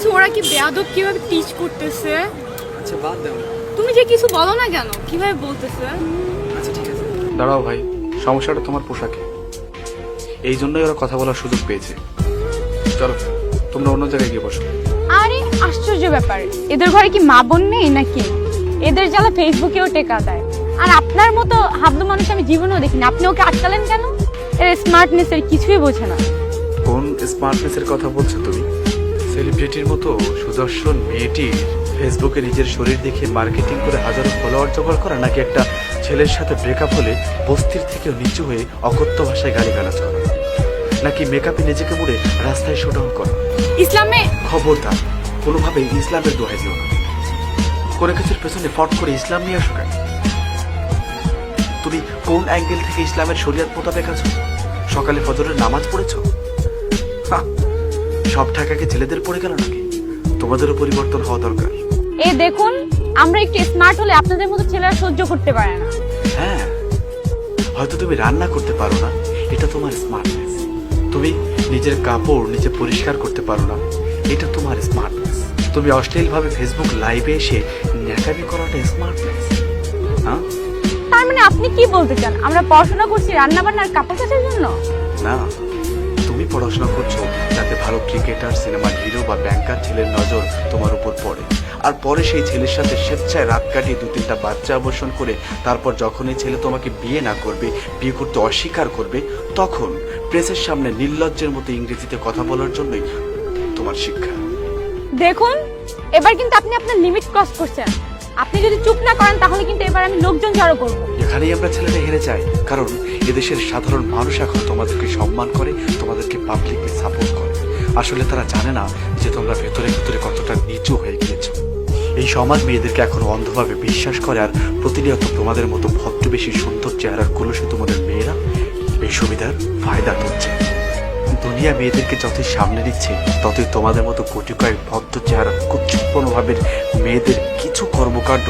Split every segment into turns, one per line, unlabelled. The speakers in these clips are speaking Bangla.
দেখতেছো ওরা কি বেয়াদব কিভাবে টিচ করতেছে।
আচ্ছা বাদ দাও।
তুমি যে কিছু বলো না কেন, কিভাবে বলতেছে।
আচ্ছা ঠিক আছে, দাঁড়াও ভাই, সমস্যাটা তোমার পোশাকে, এই জন্যই ওরা কথা বলার সুযোগ পেয়েছে। চলো তোমরা অন্য জায়গায় গিয়ে বসো।
আরে আশ্চর্য ব্যাপার, এদের ঘরে কি মা বোন নেই নাকি? এদের জ্বালা ফেসবুকেও টেকা দেয়। আর আপনার মতো হাবলু মানুষ আমি জীবনেও দেখিনি, আপনি ওকে আটকালেন কেন? এর স্মার্টনেস এর কিছুই বোঝে না।
কোন স্মার্টনেসের কথা বলছো তুমি? সেলিব্রিটির মতো সুদর্শন মেয়েটি ফেসবুকে নিজের শরীর দেখে মার্কেটিং করে হাজারো ফলোয়ার জোগাড় করা, নাকি একটা ছেলের সাথে ব্রেকআপ হলে বস্তির থেকেও নিচু হয়ে অকথ্য ভাষায় গালিগালাজ করা, নাকি মেকআপে নিজেকে মুড়ে রাস্তায় শোডাউন করা?
ইসলামে
খবরদার, কোনোভাবেই ইসলামের দোহাই দিও না। কোনো কিছুর পেছনে ফট করে ইসলাম নিয়ে আসো কেন? তুমি কোন অ্যাঙ্গেল থেকে ইসলামের শরিয়ত মোতাবেক আছো? সকালে ফজরের নামাজ পড়েছো? সব ঢাকাকে ছেলেদের পড়ে গেল নাকি? তোমাদেরও পরিবর্তন হওয়া দরকার।
এই দেখুন, আমরা একটু স্মার্ট হলে আপনাদের মতো ছেলেরা সহ্য করতে পারে না।
হ্যাঁ, হয়তো তুমি রান্না করতে পারো না, এটা তোমার স্মার্টনেস। তুমি নিজের কাপড় নিজে পরিষ্কার করতে পারো না, এটা তোমার স্মার্টনেস। তুমি অশ্লীলভাবে ফেসবুক লাইভে এসে ন্যাকামি করাটা স্মার্টনেস। হ্যাঁ,
তার মানে আপনি কি বলতে চান আমরা পড়াশোনা করছি রান্না বান্নার কাপড় কাচার জন্য?
না, তুমি পড়াশোনা করছো যাতে ভালো ক্রিকেটার, সিনেমার হিরো বা ব্যাংকার ছেলের নজর তোমার উপর পড়ে, আর পরে সেই ছেলের সাথে স্বেচ্ছায় রাত কাটিয়ে 2-3টা বাচ্চা অবসান করে তারপর যখন এই ছেলে তোমাকে বিয়ে না করবে, বিয়ে করতে অস্বীকার করবে, তখন প্রেসের সামনে নির্লজ্জের মতো ইংরেজিতে কথা বলার জন্যই তোমার শিক্ষা।
দেখুন, এবার কিন্তু আপনি আপনার লিমিট ক্রস করছেন। আপনি যদি চুপ না করেন তাহলে কিন্তু এবার আমি লোকজন জড়ো করব।
এখানেই আমরা ছেলেরা হেরে যাই, কারণ এদেশের সাধারণ মানুষ এখন তোমাদেরকে সম্মান করে, তোমাদেরকে পাবলিকলি সাপোর্ট করে। আসলে তারা জানে না যে তোমরা ভেতরে ভেতরে কতটা নিচু হয়ে গিয়েছো। এই সমাজ মেয়েদেরকে এখন অন্ধভাবে বিশ্বাস করে, আর প্রতিনিয়ত তোমাদের মতো ভদ্র বেশি সুন্দর চেহারার কলসে তোমাদের মেয়েরা এই সুবিধার ফায়দা তুলছে। দুনিয়া মেয়েদেরকে যতই সামনে নিচ্ছে, ততই তোমাদের মতো কোটি কয়েক ভদ্র চেহারা কুচ্ছপনভাবে মেয়েদের কিছু কর্মকাণ্ড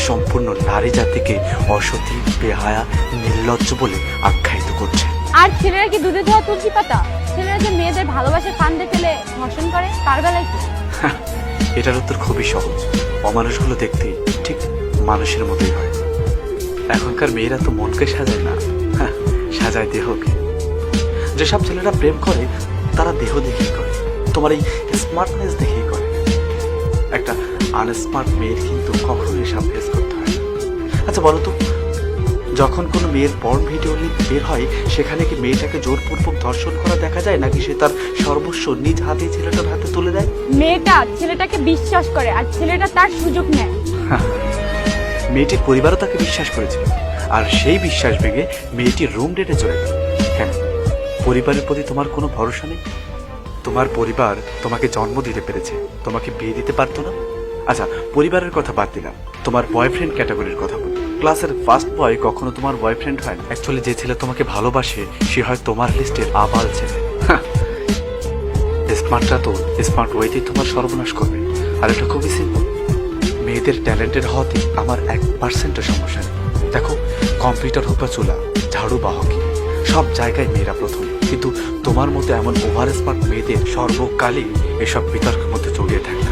সম্পূর্ণ নারী জাতিকে অসতী, বেহায়া, নির্লজ্জ বলে আখ্যায়িত করছে।
আর ছেলেরা কি দুধে ধোয়া তুলসী পাতা? ছেলেরা যে মেয়েদের ভালোবাসার ফান্দে ফেলে ধর্ষণ করে, তার বেলায় কি?
এটার উত্তর খুবই সহজ। অমানুষগুলো দেখতে ঠিক মানুষের মতোই হয়। এখনকার মেয়েরা তো মনকে সাজায় না, সাজায় দেহকে। যেসব ছেলেরা প্রেম করে তারা দেহ দেখেই করে, তোমার এই স্মার্টনেস দেখেই করে। একটা আনস্মার্ট মেয়ের কিন্তু কখনোই এসব ফেস করতে হয় না। আচ্ছা বলো তো, যখন কোনো মেয়ের পর্ন ভিডিও লিঙ্ক বের হয়, সেখানে কি মেয়েটাকে জোরপূর্বক ধর্ষণ করা দেখা যায়, নাকি সে তার সর্বস্ব নিজ হাতে ছেলেটার হাতে তুলে দেয়?
মেয়েটা ছেলেটাকে বিশ্বাস করে আর ছেলেটা তার সুযোগ নেয়।
মেয়েটির পরিবারও তাকে বিশ্বাস করেছিল, আর সেই বিশ্বাস ভেঙে মেয়েটির রুম ডেটে চলে গেল। কেন? পরিবারের প্রতি তোমার কোনো ভরসা নেই? তোমার পরিবার তোমাকে জন্ম দিতে পেরেছে, তোমাকে বিয়ে দিতে পারতো না? আচ্ছা, পরিবারের কথা বাদ দিলাম, তোমার বয়ফ্রেন্ড ক্যাটাগরির কথা বলি। ক্লাসের ফার্স্ট বয় কখনো তোমার বয়ফ্রেন্ড হয় না। অ্যাকচুয়ালি যে ছেলে তোমাকে ভালোবাসে সে হয় তোমার লিস্টের আবাল ছেলে। স্মার্টরা তো স্মার্ট ওয়েতেই তোমার সর্বনাশ করবে। আর এটা খুবই সিম্পল, মেয়েদের ট্যালেন্টেড হওয়াতে আমার 1% সমস্যা নেই। দেখো, কম্পিউটার হোক বা চুলা, ঝাড়ু বা হকি, সব জায়গায় মেয়েরা প্রথম। কিন্তু তোমার মতো এমন ওভার স্মার্ট মেয়েদের সর্বকালই এসব বিতর্কের মধ্যে জড়িয়ে থাকে।